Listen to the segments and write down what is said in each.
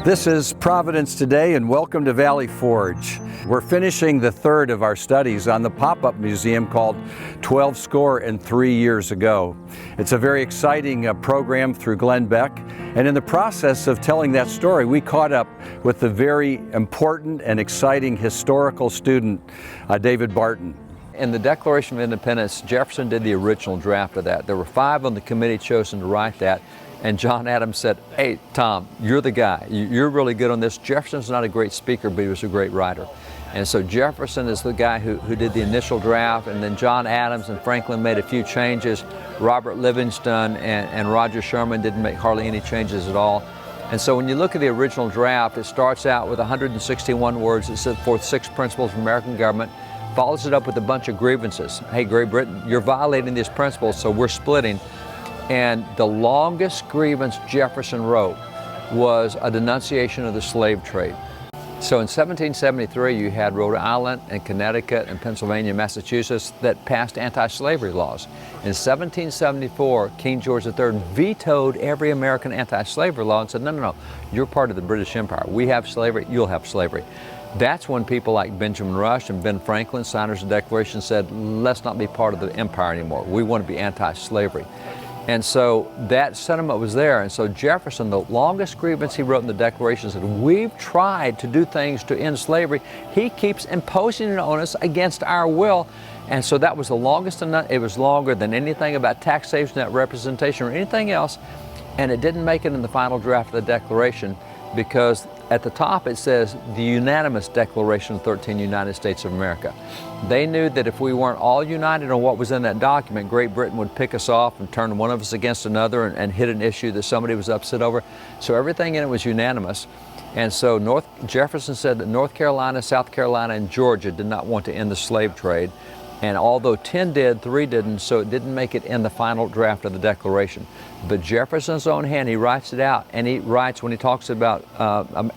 This is Providence Today, and welcome to Valley Forge. We're finishing the third of our studies on the pop-up museum called 12 Years Ago. It's a very exciting program through Glenn Beck, and in the process of telling that story, we caught up with the very important and exciting historical student, David Barton. In the Declaration of Independence, Jefferson did the original draft of that. There were 5 on the committee chosen to write that. And John Adams said, "Hey, Tom, you're the guy. You're really good on this." Jefferson's not a great speaker, but he was a great writer. And so Jefferson is the guy who did the initial draft, and then John Adams and Franklin made a few changes. Robert Livingston and Roger Sherman didn't make hardly any changes at all. And so when you look at the original draft, it starts out with 161 words that set forth 6 principles of American government, follows it up with a bunch of grievances. Hey, Great Britain, you're violating these principles, so we're splitting. And the longest grievance Jefferson wrote was a denunciation of the slave trade. So in 1773, you had Rhode Island and Connecticut and Pennsylvania and Massachusetts that passed anti-slavery laws. In 1774, King George III vetoed every American anti-slavery law and said, no, you're part of the British Empire. We have slavery, you'll have slavery. That's when people like Benjamin Rush and Ben Franklin, signers of the Declaration, said, let's not be part of the empire anymore. We want to be anti-slavery. And so that sentiment was there. And so Jefferson, the longest grievance he wrote in the Declaration, said, we've tried to do things to end slavery. He keeps imposing it on us against our will. And so that was the longest, it was longer than anything about taxation, that representation, or anything else. And it didn't make it in the final draft of the Declaration because at the top it says the unanimous Declaration of 13 United States of America. They knew that if we weren't all united on what was in that document, Great Britain would pick us off and turn one of us against another and hit an issue that somebody was upset over. So everything in it was unanimous. And so Jefferson said that North Carolina, South Carolina, and Georgia did not want to end the slave trade. And although 10 did, 3 didn't, so it didn't make it in the final draft of the Declaration. But Jefferson's own hand, he writes it out, and he writes, when he talks about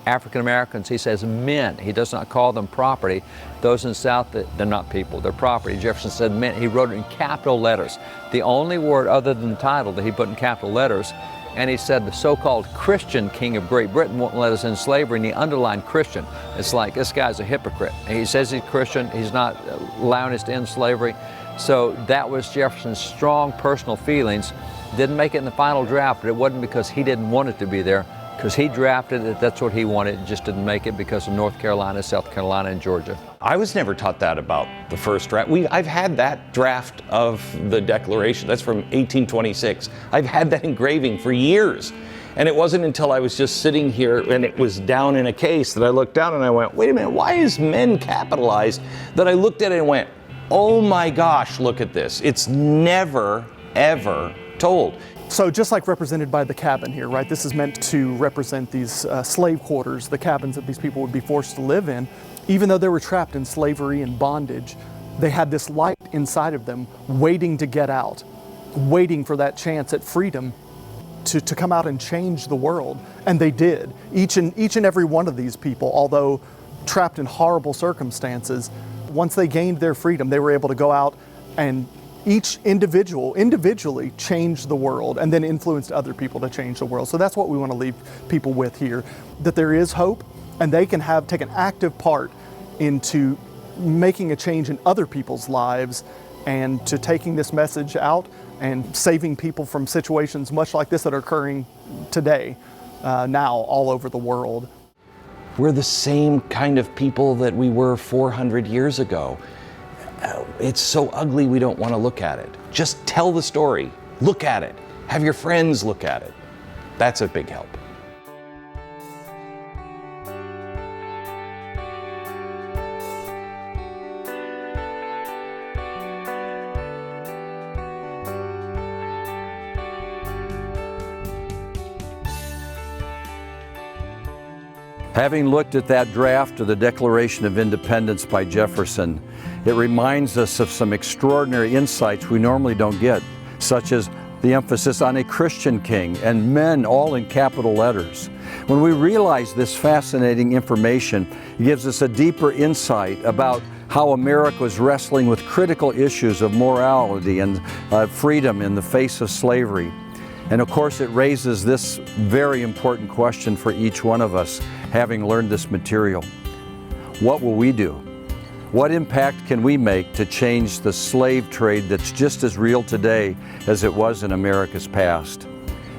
African Americans, he says men. He does not call them property. Those in the South, they're not people, they're property. Jefferson said men. He wrote it in capital letters. The only word other than the title that he put in capital letters. And he said the so-called Christian king of Great Britain won't let us in slavery, and he underlined Christian. It's like, this guy's a hypocrite. He says he's Christian, he's not allowing us to end slavery. So that was Jefferson's strong personal feelings. Didn't make it in the final draft, but it wasn't because he didn't want it to be there, because he drafted it, that's what he wanted, it just didn't make it because of North Carolina, South Carolina, and Georgia. I was never taught that about the first draft. I've had that draft of the Declaration. That's from 1826. I've had that engraving for years. And it wasn't until I was just sitting here and it was down in a case that I looked down and I went, wait a minute, why is men capitalized? That I looked at it and went, oh my gosh, look at this. It's never, ever told. So just like represented by the cabin here, right? This is meant to represent these slave quarters, the cabins that these people would be forced to live in. Even though they were trapped in slavery and bondage, they had this light inside of them waiting to get out, waiting for that chance at freedom to come out and change the world. And they did. Each and every one of these people, although trapped in horrible circumstances, once they gained their freedom, they were able to go out and each individually changed the world and then influenced other people to change the world. So that's what we want to leave people with here, that there is hope and they can take an active part into making a change in other people's lives and to taking this message out and saving people from situations much like this that are occurring today, now all over the world. We're the same kind of people that we were 400 years ago. It's so ugly we don't want to look at it. Just tell the story, look at it, have your friends look at it. That's a big help. Having looked at that draft of the Declaration of Independence by Jefferson, it reminds us of some extraordinary insights we normally don't get, such as the emphasis on a Christian king and men all in capital letters. When we realize this fascinating information, it gives us a deeper insight about how America was wrestling with critical issues of morality and freedom in the face of slavery. And of course, it raises this very important question for each one of us, having learned this material. What will we do? What impact can we make to change the slave trade that's just as real today as it was in America's past?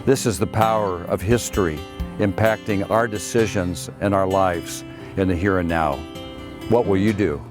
This is the power of history impacting our decisions and our lives in the here and now. What will you do?